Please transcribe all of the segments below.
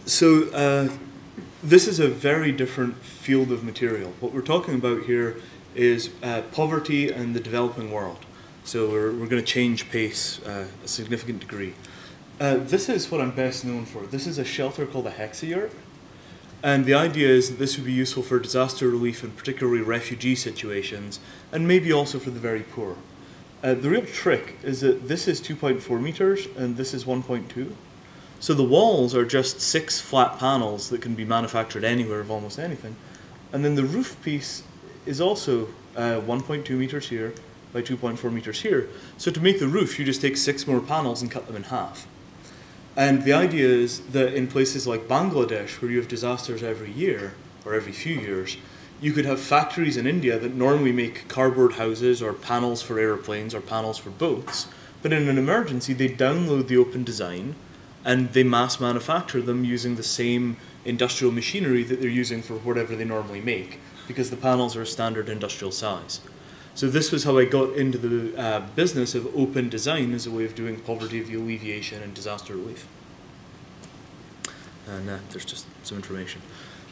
So this is a very different field of material. What we're talking about here is poverty and the developing world. So we're going to change pace a significant degree. This is what I'm best known for. This is a shelter called a hexayurt. And the idea is that this would be useful for disaster relief and particularly refugee situations, and maybe also for the very poor. The real trick is that this is 2.4 meters and this is 1.2. So the walls are just 6 flat panels that can be manufactured anywhere of almost anything. And then the roof piece is also 1.2 meters here by 2.4 meters here. So to make the roof, you just take 6 more panels and cut them in half. And the idea is that in places like Bangladesh, where you have disasters every year, or every few years, you could have factories in India that normally make cardboard houses or panels for airplanes or panels for boats. But in an emergency, they download the open design and they mass manufacture them using the same industrial machinery that they're using for whatever they normally make, because the panels are a standard industrial size. So this was how I got into the business of open design as a way of doing poverty alleviation and disaster relief. And there's just some information.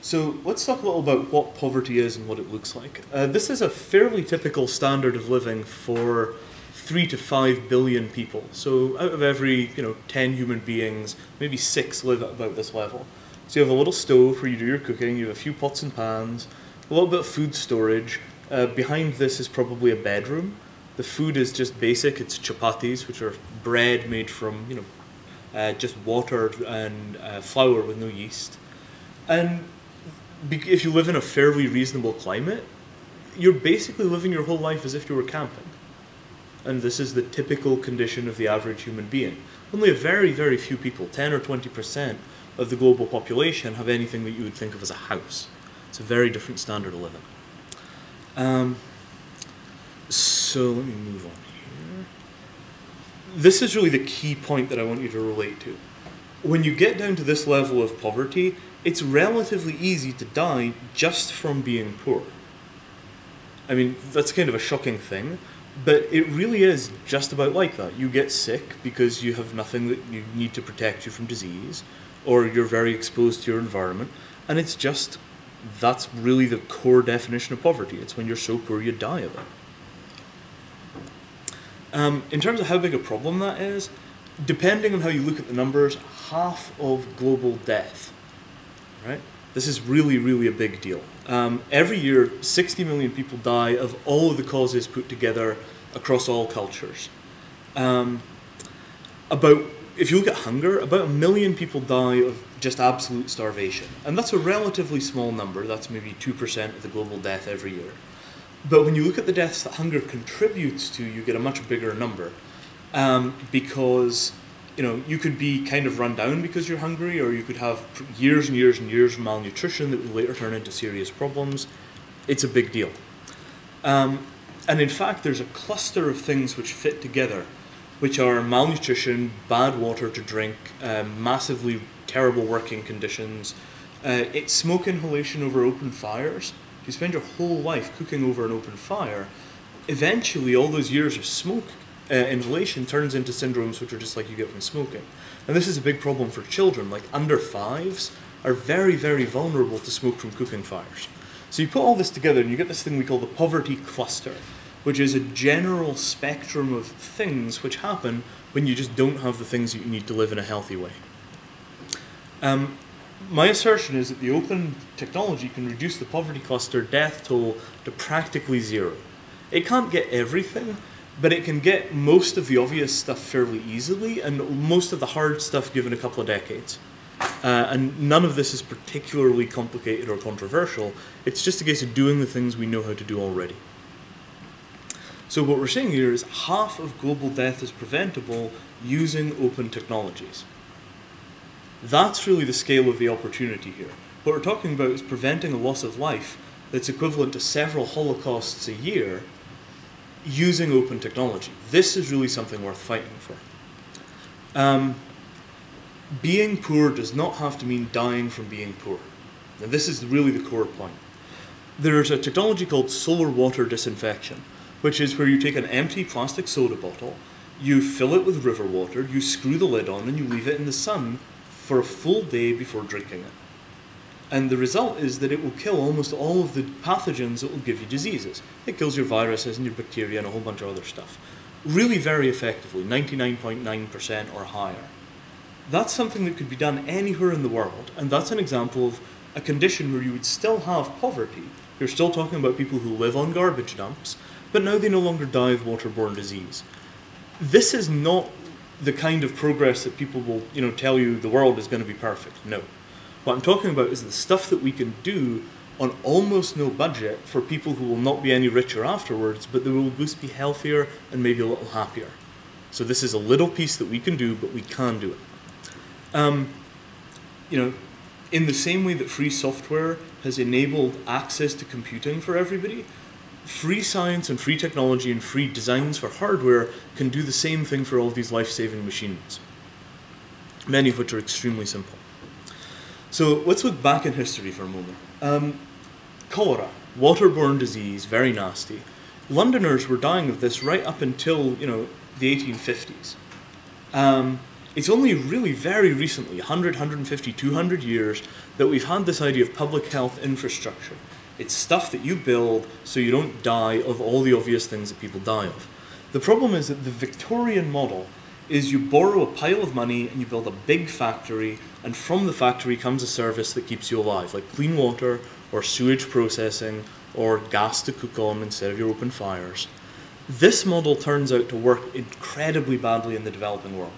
So let's talk a little about what poverty is and what it looks like. This is a fairly typical standard of living for 3 to 5 billion people. So out of every 10 human beings, maybe 6 live at about this level. So you have a little stove where you do your cooking, you have a few pots and pans, a little bit of food storage. Behind this is probably a bedroom. The food is just basic. It's chapatis, which are bread made from just water and flour with no yeast. And if you live in a fairly reasonable climate, you're basically living your whole life as if you were camping. And this is the typical condition of the average human being. Only a very, very few people, 10 or 20% of the global population, have anything that you would think of as a house. It's a very different standard of living. So let me move on here. This is really the key point that I want you to relate to. When you get down to this level of poverty, it's relatively easy to die just from being poor. I mean, that's kind of a shocking thing, but it really is just about like that. You get sick because you have nothing that you need to protect you from disease, or you're very exposed to your environment, and it's just, that's really the core definition of poverty. It's when you're so poor you die of it. In terms of how big a problem that is, depending on how you look at the numbers, half of global death, right? This is really, really a big deal. Every year, 60 million people die of all of the causes put together across all cultures. If you look at hunger, about 1 million people die of just absolute starvation. And that's a relatively small number. That's maybe 2% of the global death every year. But when you look at the deaths that hunger contributes to, you get a much bigger number. Because you could be kind of run down because you're hungry, or you could have years and years and years of malnutrition that will later turn into serious problems. It's a big deal. And in fact, there's a cluster of things which fit together, which are malnutrition, bad water to drink, massively terrible working conditions, it's smoke inhalation over open fires. If you spend your whole life cooking over an open fire, eventually all those years of smoke inhalation turns into syndromes which are just like you get from smoking. And this is a big problem for children. Like under 5s are very, very vulnerable to smoke from cooking fires. So you put all this together and you get this thing we call the poverty cluster, which is a general spectrum of things which happen when you just don't have the things that you need to live in a healthy way. My assertion is that the open technology can reduce the poverty cluster death toll to practically 0. It can't get everything, but it can get most of the obvious stuff fairly easily, and most of the hard stuff given a couple of decades. And none of this is particularly complicated or controversial. It's just a case of doing the things we know how to do already. So what we're saying here is half of global death is preventable using open technologies. That's really the scale of the opportunity here. What we're talking about is preventing a loss of life that's equivalent to several Holocausts a year using open technology. This is really something worth fighting for. Being poor does not have to mean dying from being poor. And this is really the core point. There's a technology called solar water disinfection, which is where you take an empty plastic soda bottle, you fill it with river water, you screw the lid on, and you leave it in the sun for a full day before drinking it. And the result is that it will kill almost all of the pathogens that will give you diseases. It kills your viruses and your bacteria and a whole bunch of other stuff. Really very effectively, 99.9% or higher. That's something that could be done anywhere in the world, and that's an example of a condition where you would still have poverty. You're still talking about people who live on garbage dumps, but now they no longer die of waterborne disease. This is not the kind of progress that people will, tell you the world is going to be perfect. No. What I'm talking about is the stuff that we can do on almost no budget for people who will not be any richer afterwards, but they will both be healthier and maybe a little happier. So this is a little piece that we can do, but we can do it. In the same way that free software has enabled access to computing for everybody, free science and free technology and free designs for hardware can do the same thing for all of these life-saving machines, many of which are extremely simple. So let's look back in history for a moment. Cholera, waterborne disease, very nasty. Londoners were dying of this right up until, the 1850s. It's only really very recently, 100, 150, 200 years, that we've had this idea of public health infrastructure. It's stuff that you build so you don't die of all the obvious things that people die of. The problem is that the Victorian model is you borrow a pile of money and you build a big factory, and from the factory comes a service that keeps you alive, like clean water or sewage processing or gas to cook on instead of your open fires. This model turns out to work incredibly badly in the developing world.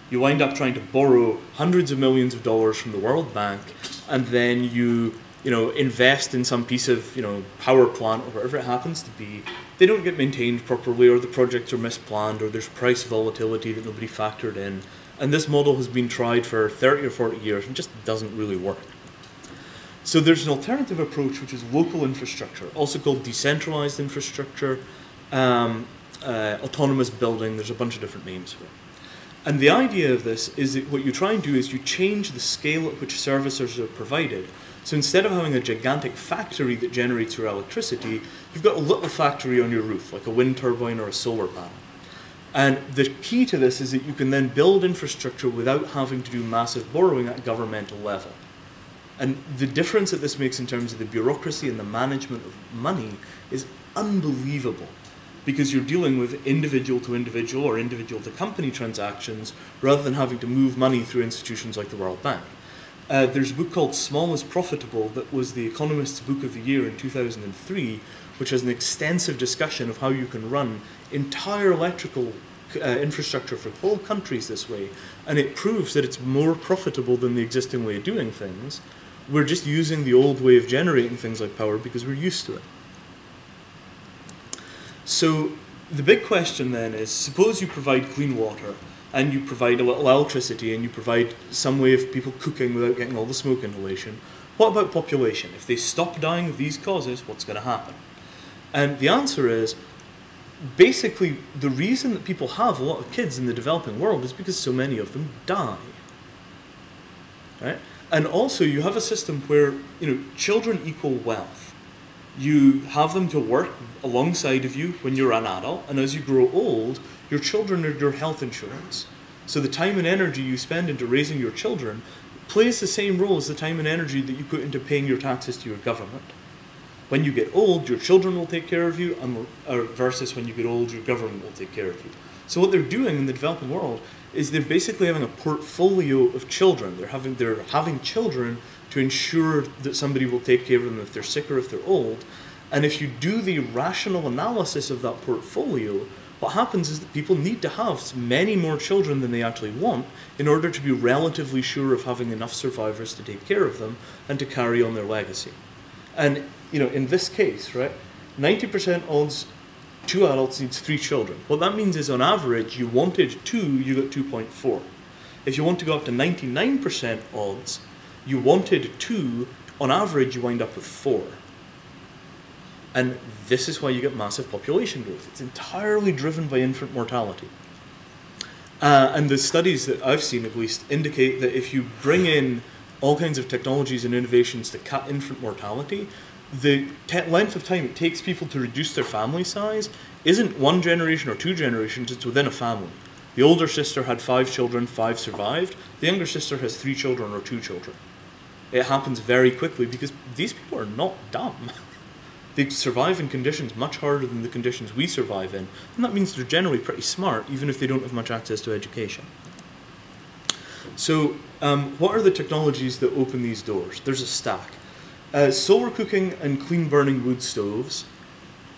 You wind up trying to borrow hundreds of millions of dollars from the World Bank, and then you invest in some piece of, power plant or whatever it happens to be. They don't get maintained properly, or the projects are misplanned, or there's price volatility that nobody factored in. And this model has been tried for 30 or 40 years and just doesn't really work. So there's an alternative approach, which is local infrastructure, also called decentralized infrastructure, autonomous building. There's a bunch of different names for it. And the idea of this is that what you try and do is you change the scale at which services are provided. So instead of having a gigantic factory that generates your electricity, you've got a little factory on your roof, like a wind turbine or a solar panel. And the key to this is that you can then build infrastructure without having to do massive borrowing at a governmental level. And the difference that this makes in terms of the bureaucracy and the management of money is unbelievable, because you're dealing with individual to individual or individual to company transactions rather than having to move money through institutions like the World Bank. There's a book called Small is Profitable that was the Economist's Book of the Year in 2003, which has an extensive discussion of how you can run entire electrical infrastructure for whole countries this way, and it proves that it's more profitable than the existing way of doing things. We're just using the old way of generating things like power because we're used to it. So the big question then is, suppose you provide clean water, and you provide a little electricity, and you provide some way of people cooking without getting all the smoke inhalation. What about population? If they stop dying of these causes, what's going to happen? And the answer is, basically, the reason that people have a lot of kids in the developing world is because so many of them die. Right? And also, you have a system where, children equal wealth. You have them to work alongside of you when you're an adult, and as you grow old, your children are your health insurance. So the time and energy you spend into raising your children plays the same role as the time and energy that you put into paying your taxes to your government. When you get old, your children will take care of you, versus when you get old, your government will take care of you. So what they're doing in the developing world is they're basically having a portfolio of children. They're having children to ensure that somebody will take care of them if they're sick or if they're old. And if you do the rational analysis of that portfolio, what happens is that people need to have many more children than they actually want in order to be relatively sure of having enough survivors to take care of them and to carry on their legacy. And, in this case, right, 90% odds 2 adults needs 3 children. What that means is, on average, you wanted 2, you got 2.4. If you want to go up to 99% odds, you wanted 2, on average, you wind up with 4. And this is why you get massive population growth. It's entirely driven by infant mortality. And the studies that I've seen, at least, indicate that if you bring in all kinds of technologies and innovations to cut infant mortality, the length of time it takes people to reduce their family size isn't 1 generation or 2 generations, it's within a family. The older sister had 5 children, 5 survived. The younger sister has 3 children or 2 children. It happens very quickly because these people are not dumb. They survive in conditions much harder than the conditions we survive in, and that means they're generally pretty smart, even if they don't have much access to education. So, what are the technologies that open these doors? There's a stack. Solar cooking and clean burning wood stoves,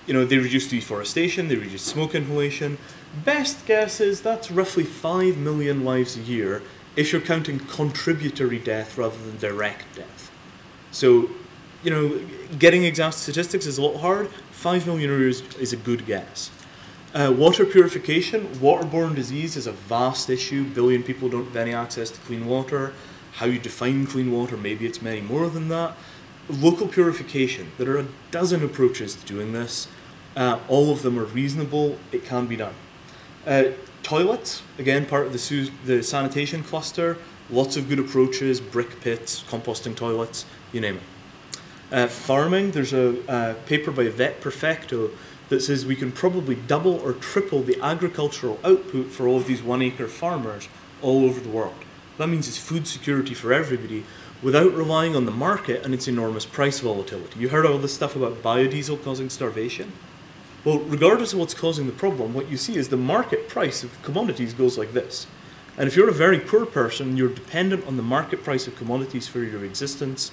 you know, they reduce deforestation, they reduce smoke inhalation. Best guess is that's roughly 5 million lives a year if you're counting contributory death rather than direct death. So, you know, getting exact statistics is a lot hard. 5 million euros is a good guess. Water purification, waterborne disease is a vast issue. 1 billion people don't have any access to clean water. How you define clean water, maybe it's many more than that. Local purification, there are a dozen approaches to doing this. All of them are reasonable, it can be done. Toilets, again, part of the sanitation cluster. Lots of good approaches, brick pits, composting toilets, you name it. Farming, there's a paper by Vet Perfecto that says we can probably double or triple the agricultural output for all of these 1-acre farmers all over the world. That means it's food security for everybody without relying on the market and its enormous price volatility. You heard all this stuff about biodiesel causing starvation? Well, regardless of what's causing the problem, what you see is the market price of commodities goes like this. And if you're a very poor person, you're dependent on the market price of commodities for your existence,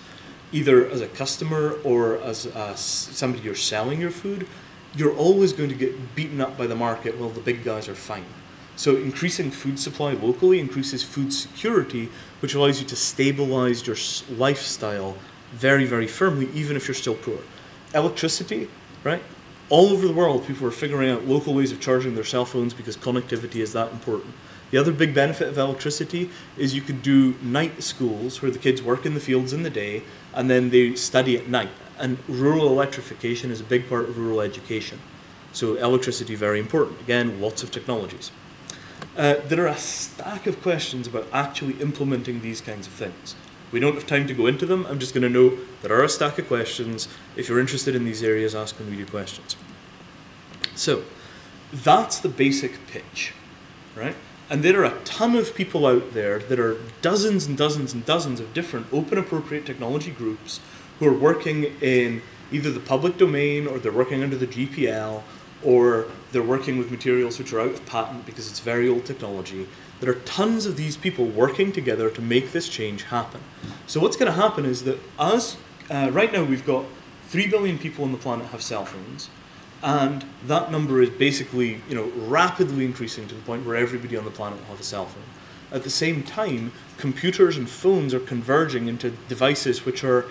either as a customer or as somebody you're selling your food, you're always going to get beaten up by the market while the big guys are fine. So increasing food supply locally increases food security, which allows you to stabilize your lifestyle very, very firmly, even if you're still poor. Electricity, right? All over the world, people are figuring out local ways of charging their cell phones because connectivity is that important. The other big benefit of electricity is you could do night schools where the kids work in the fields in the day and then they study at night. And rural electrification is a big part of rural education. So electricity, very important. Again, lots of technologies. There are a stack of questions about actually implementing these kinds of things. We don't have time to go into them. I'm just going to note there are a stack of questions. If you're interested in these areas, ask when we do questions. So that's the basic pitch, right? And there are a ton of people out there. There are dozens and dozens and dozens of different open appropriate technology groups who are working in either the public domain or they're working under the GPL or they're working with materials which are out of patent because it's very old technology. There are tons of these people working together to make this change happen. So what's going to happen is that right now we've got 3 billion people on the planet have cell phones, and that number is basically, you know, rapidly increasing to the point where everybody on the planet will have a cell phone. At the same time, computers and phones are converging into devices which are,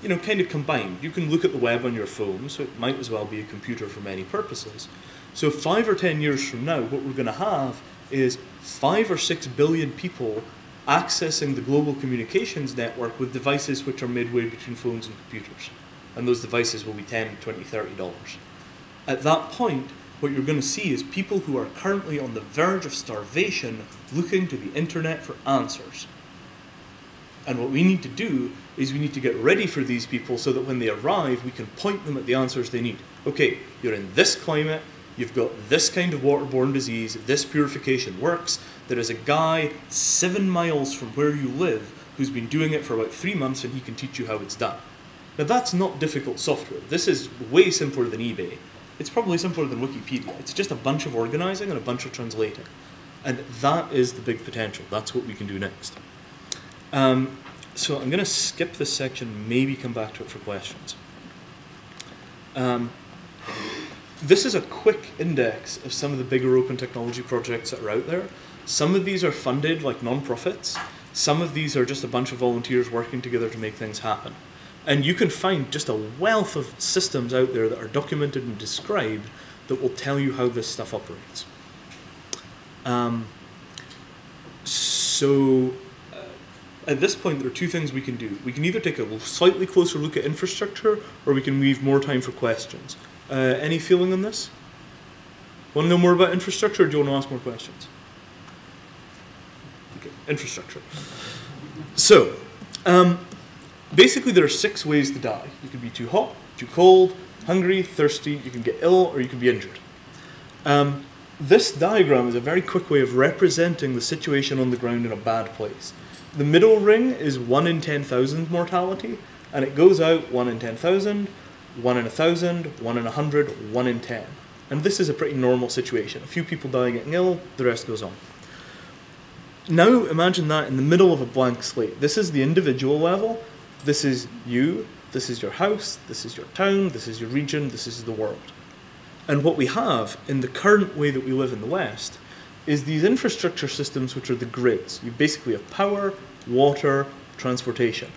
you know, kind of combined. You can look at the web on your phone, so it might as well be a computer for many purposes. So 5 or 10 years from now, what we're going to have is 5 or 6 billion people accessing the global communications network with devices which are midway between phones and computers. And those devices will be $10, $20, $30. At that point, what you're going to see is people who are currently on the verge of starvation looking to the internet for answers. And what we need to do is we need to get ready for these people so that when they arrive, we can point them at the answers they need. Okay, you're in this climate, you've got this kind of waterborne disease, this purification works. There is a guy 7 miles from where you live who's been doing it for about 3 months and he can teach you how it's done. Now that's not difficult software. This is way simpler than eBay. It's probably simpler than Wikipedia. It's just a bunch of organizing and a bunch of translating. And that is the big potential. That's what we can do next. So I'm going to skip this section, maybe come back to it for questions. This is a quick index of some of the bigger open technology projects that are out there. Some of these are funded like non-profits. Some of these are just a bunch of volunteers working together to make things happen. And you can find just a wealth of systems out there that are documented and described that will tell you how this stuff operates. At this point, there are 2 things we can do. We can either take a slightly closer look at infrastructure, or we can leave more time for questions. Any feeling on this? Want to know more about infrastructure, or do you want to ask more questions? Okay, infrastructure. So, basically there are 6 ways to die. You can be too hot, too cold, hungry, thirsty, you can get ill, or you can be injured. This diagram is a very quick way of representing the situation on the ground in a bad place. The middle ring is 1 in 10,000 mortality, and it goes out 1 in 10,000, 1 in 1,000, 1 in 100, 1 in 10. And this is a pretty normal situation. A few people die getting ill, the rest goes on. Now imagine that in the middle of a blank slate. This is the individual level, this is you, this is your house, this is your town, this is your region, this is the world. And what we have in the current way that we live in the West is these infrastructure systems which are the grids. You basically have power, water, transportation.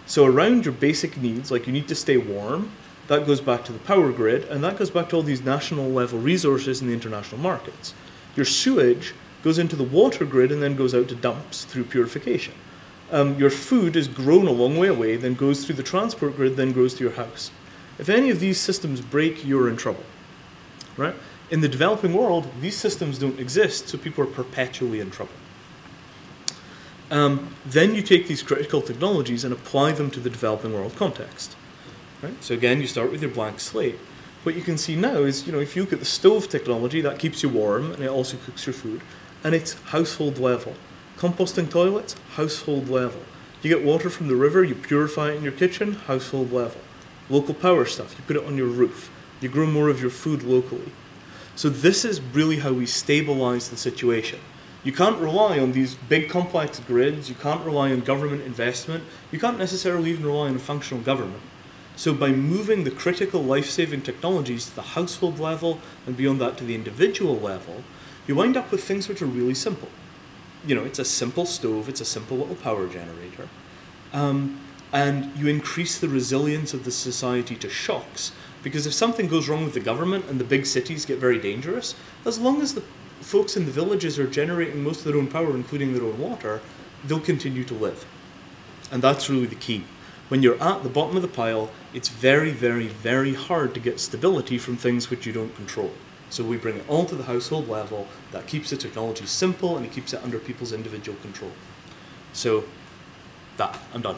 So around your basic needs, like you need to stay warm, that goes back to the power grid, and that goes back to all these national level resources in the international markets. Your sewage goes into the water grid and then goes out to dumps through purification. Your food is grown a long way away, then goes through the transport grid, then goes to your house. If any of these systems break, you're in trouble. Right? In the developing world, these systems don't exist, so people are perpetually in trouble. Then you take these critical technologies and apply them to the developing world context. Right? So again, you start with your blank slate. What you can see now is, if you look at the stove technology, that keeps you warm and it also cooks your food, and it's household level. Composting toilets, household level. You get water from the river, you purify it in your kitchen, household level. Local power stuff, you put it on your roof. You grow more of your food locally. So this is really how we stabilize the situation. You can't rely on these big complex grids, you can't rely on government investment, you can't necessarily even rely on a functional government. So by moving the critical life-saving technologies to the household level and beyond that to the individual level, you wind up with things which are really simple. It's a simple stove, it's a simple little power generator. And you increase the resilience of the society to shocks. Because if something goes wrong with the government and the big cities get very dangerous, as long as the folks in the villages are generating most of their own power, including their own water, they'll continue to live. And that's really the key. When you're at the bottom of the pile, it's very, very, very hard to get stability from things which you don't control. So we bring it all to the household level. That keeps the technology simple and it keeps it under people's individual control. So, I'm done.